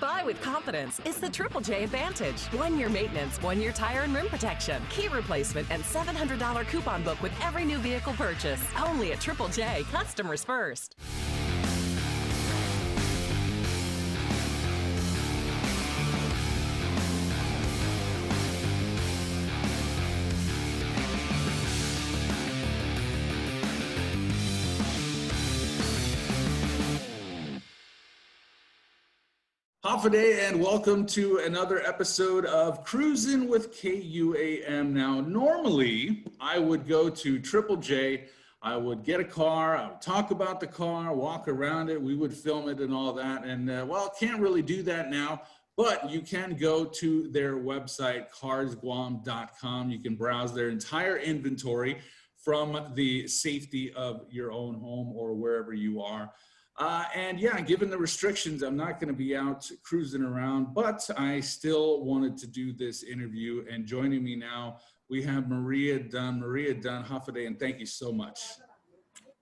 Buy with confidence. It's the Triple J Advantage. 1 year maintenance, 1 year tire and rim protection, key replacement, and $700 coupon book with every new vehicle purchase. Only at Triple J. Customers first. Haffaday, and welcome to another episode of Cruisin' with KUAM. Now, normally I would go to Triple J, I would get a car, I would talk about the car, walk around it, we would film it and all that. And well, can't really do that now, but you can go to their website, carsguam.com. You can browse their entire inventory from the safety of your own home or wherever you are. And yeah, given the restrictions, I'm not going to be out cruising around, but I still wanted to do this interview. And joining me now, we have Maria Dunn. Maria Dunn, Haffaday, and thank you so much.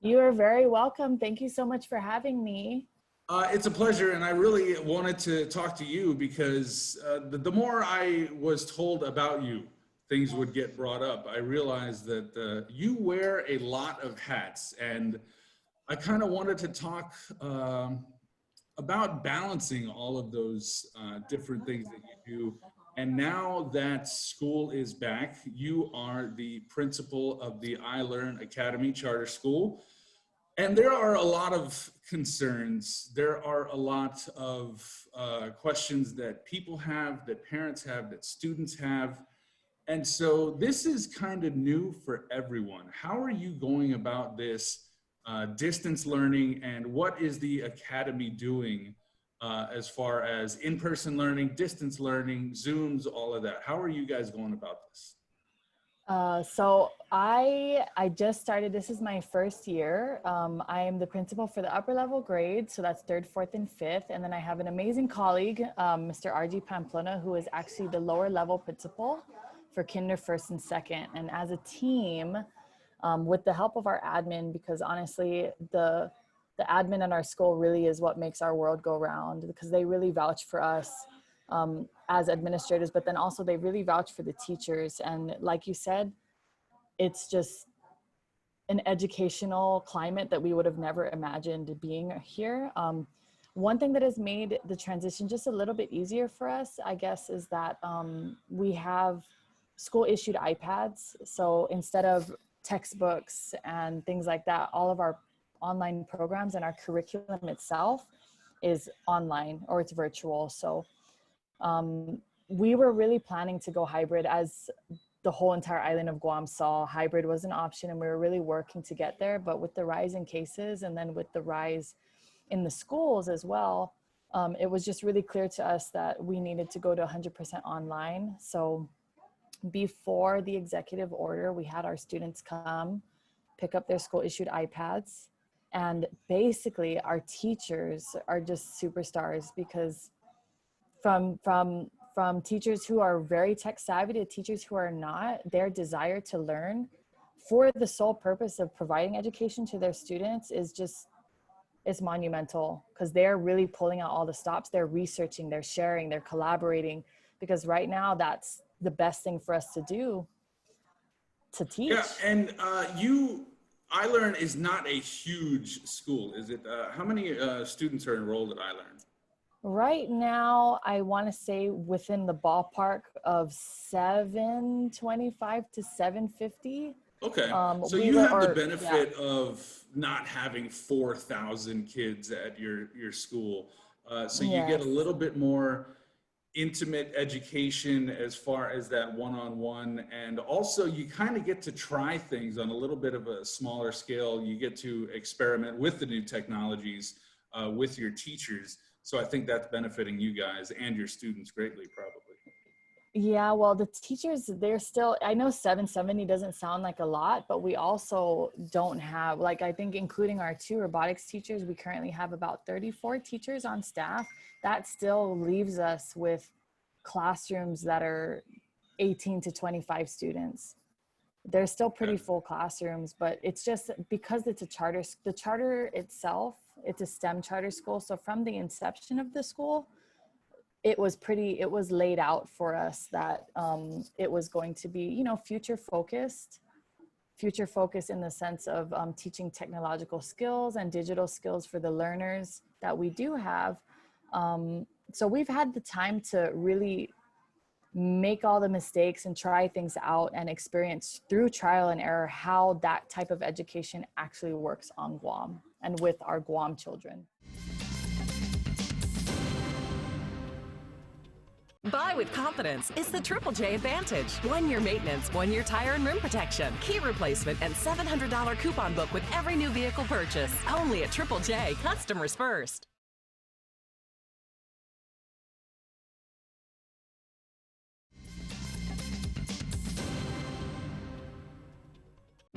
You are very welcome. Thank you so much for having me. It's a pleasure, and I really wanted to talk to you because the more I was told about you, things would get brought up. I realized that you wear a lot of hats, and I kind of wanted to talk about balancing all of those different things that you do. And now that school is back, you are the principal of the iLearn Academy Charter School. And there are a lot of concerns. There are a lot of questions that people have, that parents have, that students have. And so this is kind of new for everyone. How are you going about this distance learning, and what is the Academy doing as far as in-person learning, distance learning, Zooms, all of that? How are you guys going about this? So I just started, this is my first year. I am the principal for the upper level grade, so that's 3rd, 4th, and 5th. And then I have an amazing colleague, Mr. R.G. Pamplona, who is actually the lower level principal for kinder 1st and 2nd. And as a team, with the help of our admin, because honestly, the admin at our school really is what makes our world go round, because they really vouch for us as administrators, but then also they really vouch for the teachers. And like you said, it's just an educational climate that we would have never imagined being here. One thing that has made the transition just a little bit easier for us, I guess, is that we have school issued iPads. So instead of textbooks and things like that, all of our online programs and our curriculum itself is online, or it's virtual. So we were really planning to go hybrid, as the whole entire island of Guam saw hybrid was an option, and we were really working to get there. But with the rise in cases, and then with the rise in the schools as well, it was just really clear to us that we needed to go to 100% online. So before the executive order, we had our students come pick up their school issued iPads, and basically our teachers are just superstars, because from teachers who are very tech savvy to teachers who are not, their desire to learn for the sole purpose of providing education to their students is just, it's monumental, because they're really pulling out all the stops. They're researching, they're sharing, they're collaborating, because right now that's the best thing for us to do, to teach. Yeah, and iLearn is not a huge school, is it? How many students are enrolled at iLearn? Right now, I want to say within the ballpark of 725 to 750. Okay, so you have the benefit of not having 4,000 kids at your school. So you get a little bit more intimate education as far as that one-on-one, and also you kind of get to try things on a little bit of a smaller scale. You get to experiment with the new technologies with your teachers. So I think that's benefiting you guys and your students greatly, probably. Yeah, well, the teachers, they're still, I know 770 doesn't sound like a lot, but we also don't have, like, I think including our 2 robotics teachers, we currently have about 34 teachers on staff. That still leaves us with classrooms that are 18 to 25 students. They're still pretty full classrooms, but it's just because it's a charter, the charter itself, it's a STEM charter school. So from the inception of the school, it was laid out for us that it was going to be, you know, future focused in the sense of teaching technological skills and digital skills for the learners that we do have. So we've had the time to really make all the mistakes and try things out and experience through trial and error how that type of education actually works on Guam and with our Guam children. Buy with confidence is the Triple J Advantage. 1 year maintenance, 1 year tire and rim protection, key replacement, and $700 coupon book with every new vehicle purchase. Only at Triple J, customers first.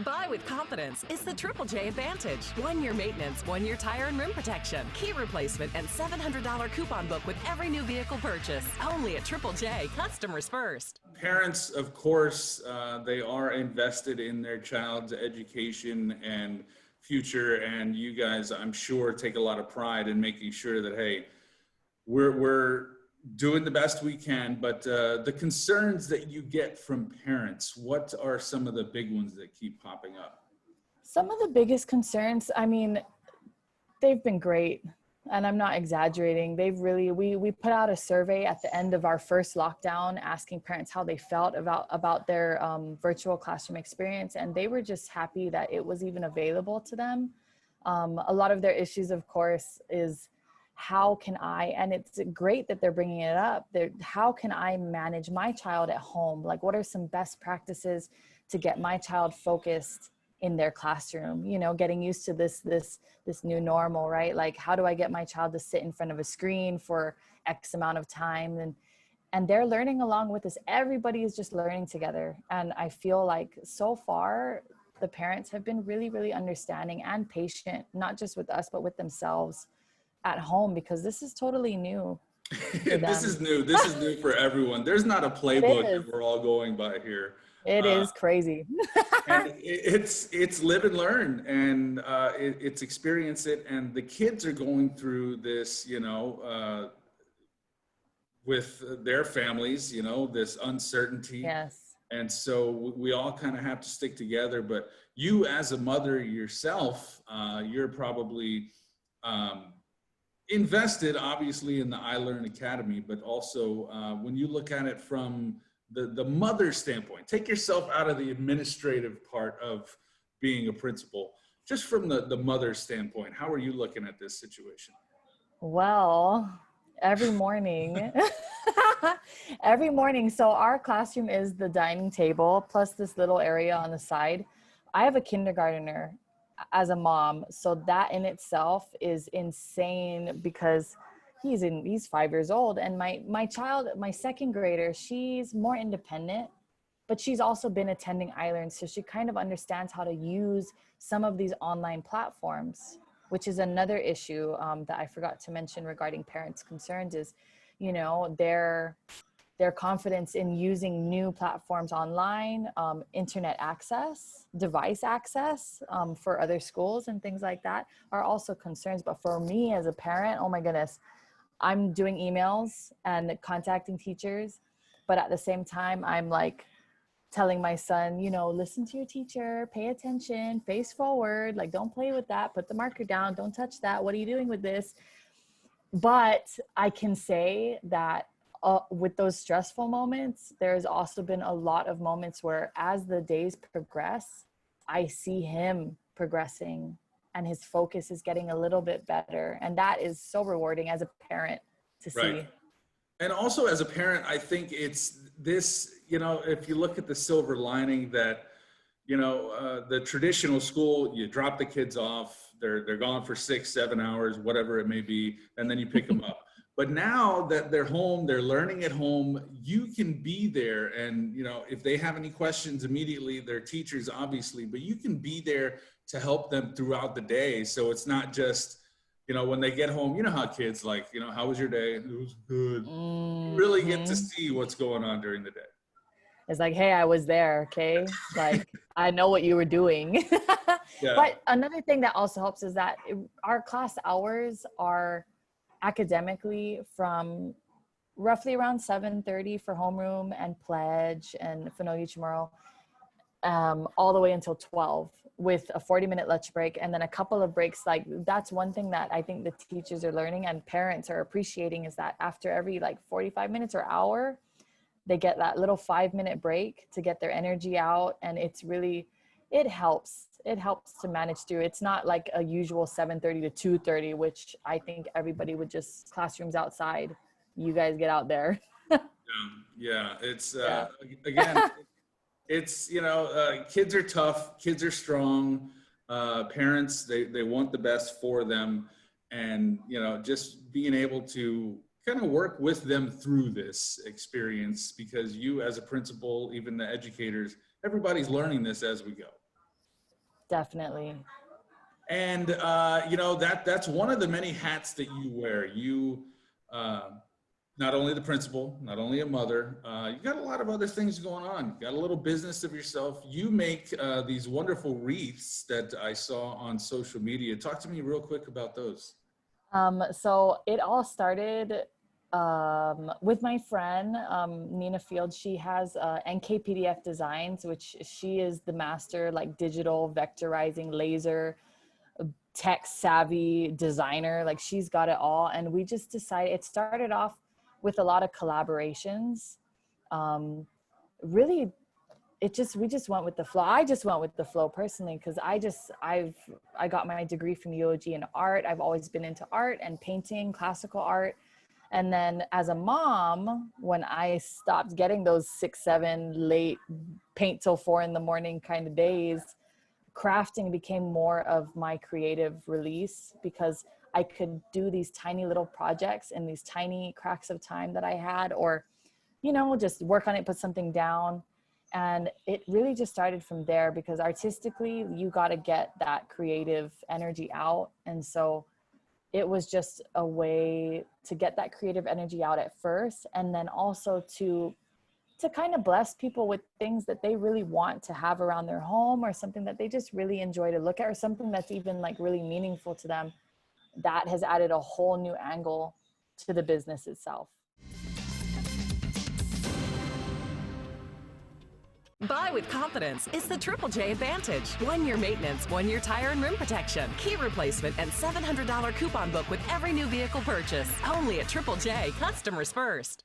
Buy with confidence is the Triple J Advantage. 1 year maintenance, 1 year tire and rim protection, key replacement, and $700 coupon book with every new vehicle purchase. Only at Triple J, customers first. Parents, of course, they are invested in their child's education and future, and you guys, I'm sure, take a lot of pride in making sure that, hey, we're doing the best we can, but the concerns that you get from parents, what are some of the big ones that keep popping up? Some of the biggest concerns, I mean, they've been great, and I'm not exaggerating. They've really, we put out a survey at the end of our first lockdown asking parents how they felt about their virtual classroom experience, and they were just happy that it was even available to them. A lot of their issues, of course, is how can I, and it's great that they're bringing it up, how can I manage my child at home? Like, what are some best practices to get my child focused in their classroom? You know, getting used to this new normal, right? Like, how do I get my child to sit in front of a screen for X amount of time? And they're learning along with us. Everybody is just learning together. And I feel like so far, the parents have been really, really understanding and patient, not just with us, but with themselves at home, because this is totally new. This is new. This is new for everyone. There's not a playbook that we're all going by here. It is crazy. And it's live and learn, and it's experience it. And the kids are going through this, you know, with their families, you know, this uncertainty. Yes. And so we all kind of have to stick together. But you, as a mother yourself, you're probably invested, obviously, in the iLearn Academy, but also when you look at it from the mother standpoint, take yourself out of the administrative part of being a principal, just from the mother standpoint, how are you looking at this situation? Well, every morning, so our classroom is the dining table plus this little area on the side. I have a kindergartner as a mom, so that in itself is insane because he's 5 years old, and my child, my second grader, she's more independent, but she's also been attending iLearn, so she kind of understands how to use some of these online platforms, which is another issue that I forgot to mention regarding parents' concerns is, you know, their confidence in using new platforms online, internet access, device access for other schools and things like that are also concerns. But for me as a parent, oh my goodness, I'm doing emails and contacting teachers, but at the same time, I'm like telling my son, you know, listen to your teacher, pay attention, face forward, like don't play with that, put the marker down, don't touch that. What are you doing with this? But I can say that with those stressful moments, there's also been a lot of moments where as the days progress, I see him progressing and his focus is getting a little bit better. And that is so rewarding as a parent to see. Right. And also as a parent, I think it's this, you know, if you look at the silver lining that, you know, the traditional school, you drop the kids off, they're gone for 6-7 hours, whatever it may be, and then you pick them up. But now that they're home, they're learning at home, you can be there. And, you know, if they have any questions immediately, their teachers, obviously, but you can be there to help them throughout the day. So it's not just, you know, when they get home, you know how kids like, you know, how was your day? It was good. You really get to see what's going on during the day. It's like, hey, I was there, okay? Like, I know what you were doing. Yeah. But another thing that also helps is that our class hours are academically from roughly around 7:30 for homeroom and pledge and if I know you tomorrow, all the way until 12 with a 40-minute lunch break and then a couple of breaks. Like that's one thing that I think the teachers are learning and parents are appreciating is that after every like 45 minutes or hour, they get that little 5-minute break to get their energy out. And it's really, it helps to manage through. It's not like a usual 7:30 to 2:30, which I think everybody would just classrooms outside. You guys get out there. Yeah. It's, Yeah. again, it's, kids are tough, kids are strong, parents, they want the best for them. And, just being able to kind of work with them through this experience, because you as a principal, even the educators, everybody's learning this as we go. Definitely. And, that's one of the many hats that you wear. You, not only the principal, not only a mother, you got a lot of other things going on. You got a little business of yourself. You make these wonderful wreaths that I saw on social media. Talk to me real quick about those. So it all started with my friend, Nina Field. She has NKPDF Designs, which she is the master, like digital vectorizing laser tech savvy designer. Like she's got it all. And we just decided, it started off with a lot of collaborations. Really, we just went with the flow. I just went with the flow personally, because I got my degree from UOG in art. I've always been into art and painting, classical art. And then as a mom, when I stopped getting those 6, 7 late paint till 4 in the morning kind of days, crafting became more of my creative release, because I could do these tiny little projects in these tiny cracks of time that I had, or, just work on it, put something down. And it really just started from there, because artistically, you got to get that creative energy out. And so it was just a way to get that creative energy out at first. And then also to kind of bless people with things that they really want to have around their home, or something that they just really enjoy to look at, or something that's even like really meaningful to them. That has added a whole new angle to the business itself. Buy with confidence. It's the Triple J Advantage. 1-year maintenance, 1-year tire and rim protection, key replacement, and $700 coupon book with every new vehicle purchase. Only at Triple J. Customers first.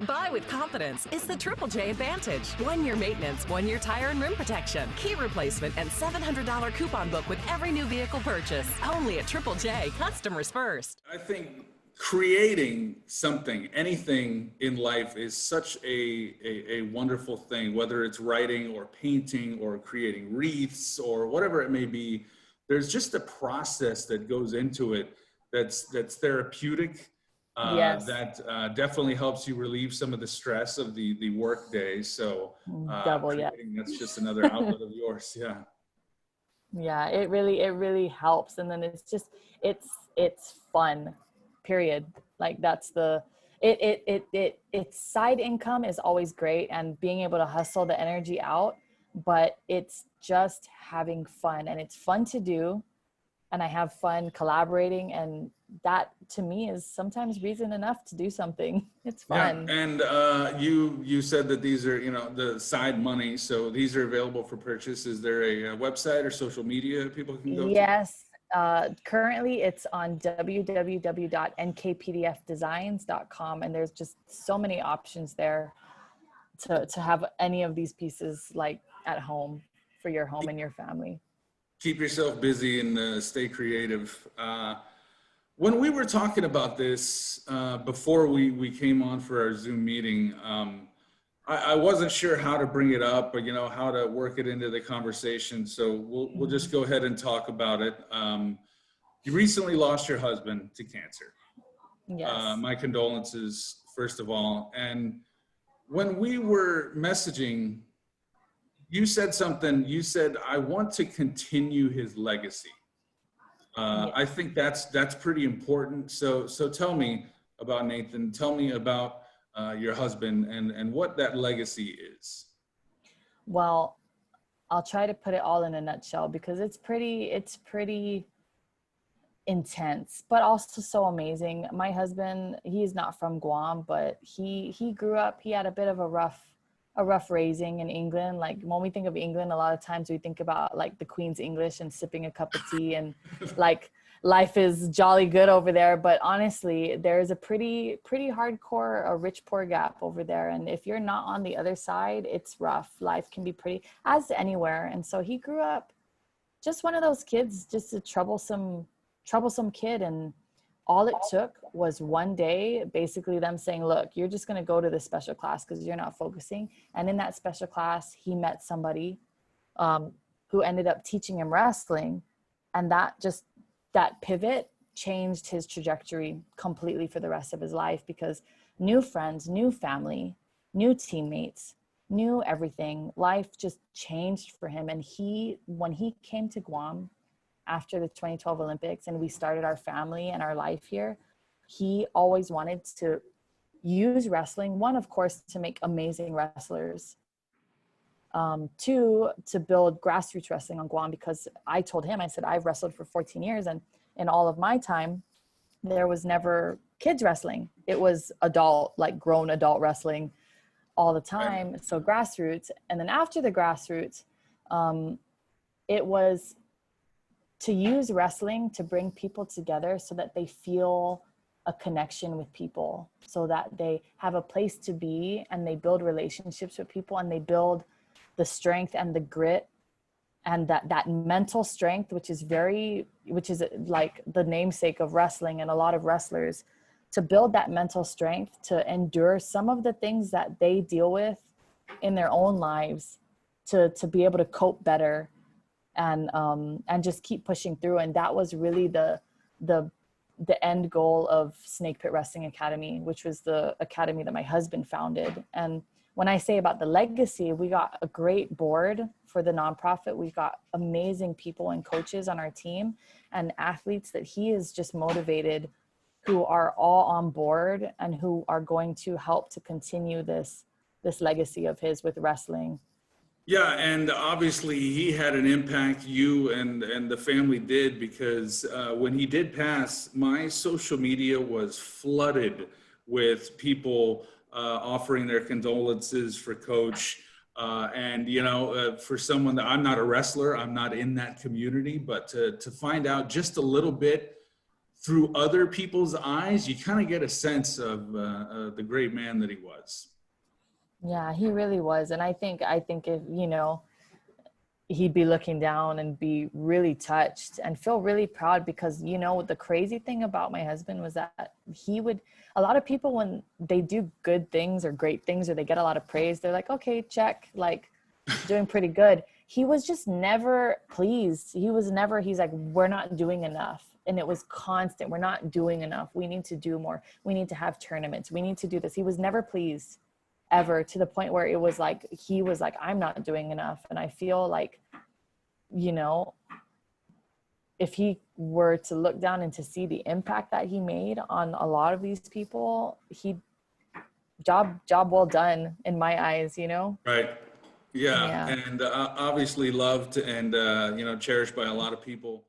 Buy with confidence. It's the Triple J Advantage. 1-year maintenance, 1-year tire and rim protection, key replacement, and $700 coupon book with every new vehicle purchase. Only at Triple J. Customers first. I think creating something, anything in life, is such a wonderful thing, whether it's writing or painting or creating wreaths or whatever it may be. There's just a process that goes into it that's therapeutic. Yes. That definitely helps you relieve some of the stress of the work day. So double, yeah. That's just another outlet of yours. Yeah. Yeah, it really helps. And then it's fun, period. Like that's it's side income is always great, and being able to hustle the energy out, but it's just having fun, and it's fun to do. And I have fun collaborating, and that to me is sometimes reason enough to do something. It's fun. Yeah. And you said that these are, the side money. So these are available for purchase. Is there a website or social media people can go to? Yes. Currently it's on www.nkpdfdesigns.com. And there's just so many options there to have any of these pieces like at home for your home and your family. Keep yourself busy and stay creative. When we were talking about this before we came on for our Zoom meeting, I wasn't sure how to bring it up, or how to work it into the conversation. So we'll just go ahead and talk about it. You recently lost your husband to cancer. Yes. My condolences, first of all. And when we were messaging, you said something. You said, I want to continue his legacy. I think that's pretty important. So tell me about Nathan. Tell me about your husband and what that legacy is. Well, I'll try to put it all in a nutshell because it's pretty intense, but also so amazing. My husband, he's not from Guam, but he grew up, he had a bit of a rough raising in England. Like when we think of England, a lot of times we think about like the Queen's English and sipping a cup of tea and like life is jolly good over there. But honestly, there's a pretty hardcore, a rich poor gap over there. And if you're not on the other side, it's rough. Life can be pretty, as anywhere. And so he grew up just one of those kids, just a troublesome kid. And all it took was one day, basically them saying, look, you're just going to go to this special class because you're not focusing. And in that special class, he met somebody who ended up teaching him wrestling. And that pivot changed his trajectory completely for the rest of his life, because new friends, new family, new teammates, new everything. Life just changed for him. And when he came to Guam after the 2012 Olympics and we started our family and our life here, he always wanted to use wrestling, one, of course, to make amazing wrestlers, two, to build grassroots wrestling on Guam, because I told him, I said, I've wrestled for 14 years and in all of my time, there was never kids wrestling. It was adult, like grown adult wrestling all the time. So grassroots. And then after the grassroots, it was to use wrestling to bring people together so that they feel a connection with people, so that they have a place to be and they build relationships with people and they build the strength and the grit and that mental strength, which is like the namesake of wrestling and a lot of wrestlers, to build that mental strength to endure some of the things that they deal with in their own lives, to be able to cope better and just keep pushing through. And that was really the end goal of Snake Pit Wrestling Academy, which was the academy that my husband founded. And when I say about the legacy, we got a great board for the nonprofit. We've got amazing people and coaches on our team and athletes that he has just motivated, who are all on board and who are going to help to continue this legacy of his with wrestling. Yeah, and obviously he had an impact, you and the family did, because when he did pass, my social media was flooded with people offering their condolences for Coach. And, for someone that, I'm not a wrestler, I'm not in that community, but to find out just a little bit through other people's eyes, you kind of get a sense of the great man that he was. Yeah, he really was. And I think if, he'd be looking down and be really touched and feel really proud, because, the crazy thing about my husband was that a lot of people, when they do good things or great things, or they get a lot of praise, they're like, okay, check, like doing pretty good. He was just never pleased. He's like, we're not doing enough. And it was constant. We're not doing enough. We need to do more. We need to have tournaments. We need to do this. He was never pleased, ever, to the point where it was like, he was like, I'm not doing enough. And I feel like, if he were to look down and to see the impact that he made on a lot of these people, job well done in my eyes, Right. Yeah. And obviously loved and, cherished by a lot of people.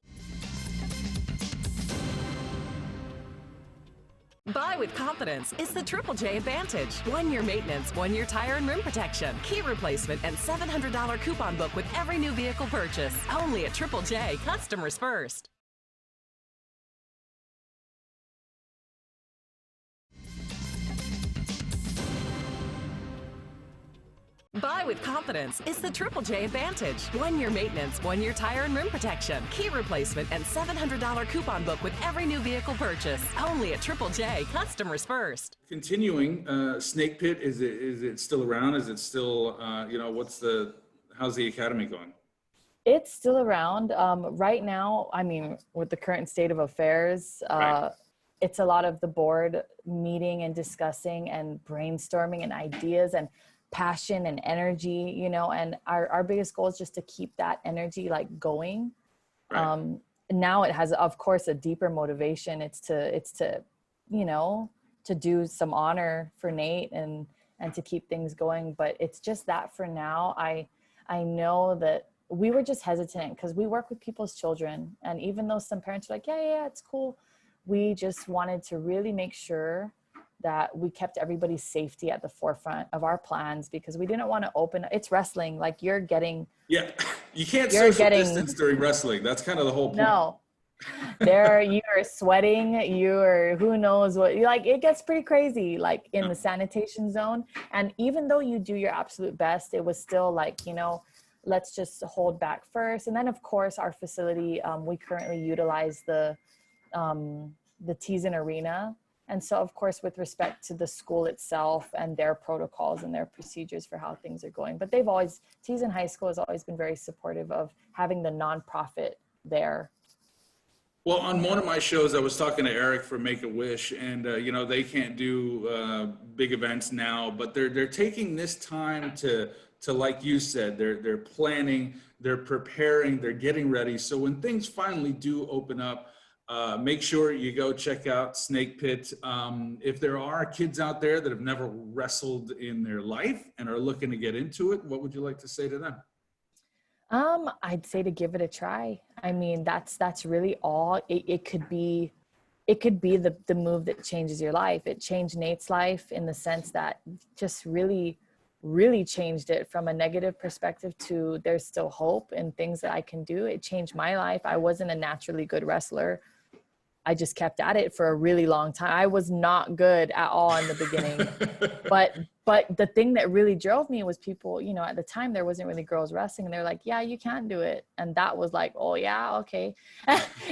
Buy with confidence is the Triple J Advantage. 1 year maintenance, 1 year tire and rim protection, key replacement, and $700 coupon book with every new vehicle purchase. Only at Triple J, customers first. Buy with confidence is the Triple J Advantage. 1 year maintenance, 1 year tire and rim protection, key replacement, and $700 coupon book with every new vehicle purchase. Only at Triple J, customers first. Continuing, Snake Pit, is it still around? Is it still, how's the academy going? It's still around. Right now, with the current state of affairs, Right. It's a lot of the board meeting and discussing and brainstorming and ideas and passion and energy, and our biggest goal is just to keep that energy like going. Right. Now it has, of course, a deeper motivation. It's to to do some honor for Nate and to keep things going. But it's just that for now, I I know that we were just hesitant because we work with people's children. And even though some parents are like, yeah, it's cool, we just wanted to really make sure that we kept everybody's safety at the forefront of our plans, because we didn't want to it's wrestling. Like you can't social distance during wrestling. That's kind of the whole point. No, you are sweating, who knows what, like it gets pretty crazy, like in the sanitation zone. And even though you do your absolute best, it was still like, let's just hold back first. And then of course our facility, we currently utilize the Teason Arena. And so, of course, with respect to the school itself and their protocols and their procedures for how things are going, but Teason High School has always been very supportive of having the nonprofit there. Well, on one of my shows, I was talking to Eric from Make-A-Wish, and they can't do big events now, but they're taking this time to like you said, they're planning, they're preparing, they're getting ready. So when things finally do open up, make sure you go check out Snake Pit. If there are kids out there that have never wrestled in their life and are looking to get into it, what would you like to say to them? I'd say to give it a try. I mean, that's really all. It could be the move that changes your life. It changed Nate's life in the sense that just really, really changed it from a negative perspective to there's still hope and things that I can do. It changed my life. I wasn't a naturally good wrestler. I just kept at it for a really long time. I was not good at all in the beginning, but the thing that really drove me was people, at the time there wasn't really girls wrestling, and they're like, yeah, you can do it. And that was like, oh yeah, okay.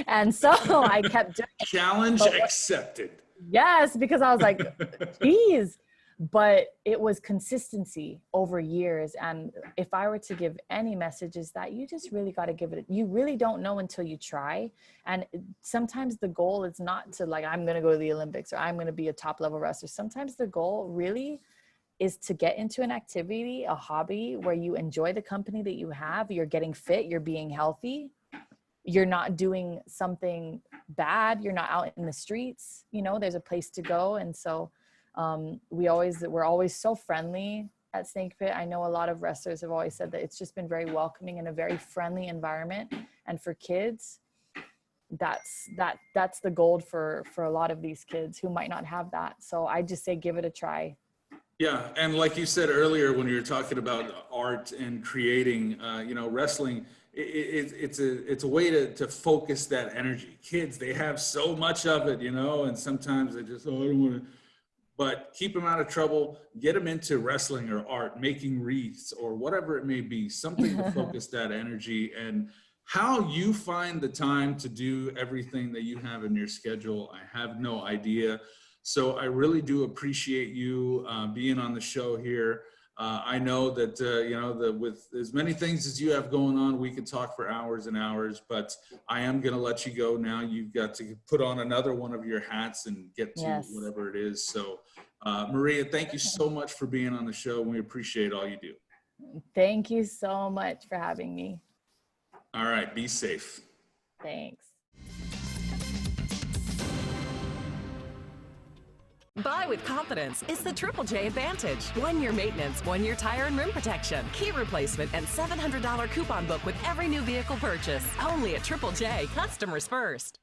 And so I kept doing it. Challenge accepted. Yes, because I was like, geez. But it was consistency over years. And if I were to give any messages, that you just really got to give it, you really don't know until you try. And sometimes the goal is not to like, I'm going to go to the Olympics or I'm going to be a top level wrestler. Sometimes the goal really is to get into an activity, a hobby where you enjoy the company that you have. You're getting fit, you're being healthy. You're not doing something bad. You're not out in the streets. There's a place to go. And so we're always so friendly at Snake Pit. I know a lot of wrestlers have always said that it's just been very welcoming and a very friendly environment. And for kids, that's the gold for a lot of these kids who might not have that. So I just say, give it a try. Yeah. And like you said earlier, when you were talking about art and creating, wrestling, it's a way to focus that energy. Kids, they have so much of it, and sometimes they just, I don't want to. But keep them out of trouble, get them into wrestling or art, making wreaths or whatever it may be, something to focus that energy. And how you find the time to do everything that you have in your schedule, I have no idea. So I really do appreciate you being on the show here. I know that, with as many things as you have going on, we could talk for hours and hours, but I am going to let you go now. You've got to put on another one of your hats and get to whatever it is. So, Maria, thank you so much for being on the show. We appreciate all you do. Thank you so much for having me. All right. Be safe. Thanks. Buy with confidence. It's the Triple J Advantage. 1 year maintenance, 1 year tire and rim protection, key replacement, and $700 coupon book with every new vehicle purchase. Only at Triple J. Customers first.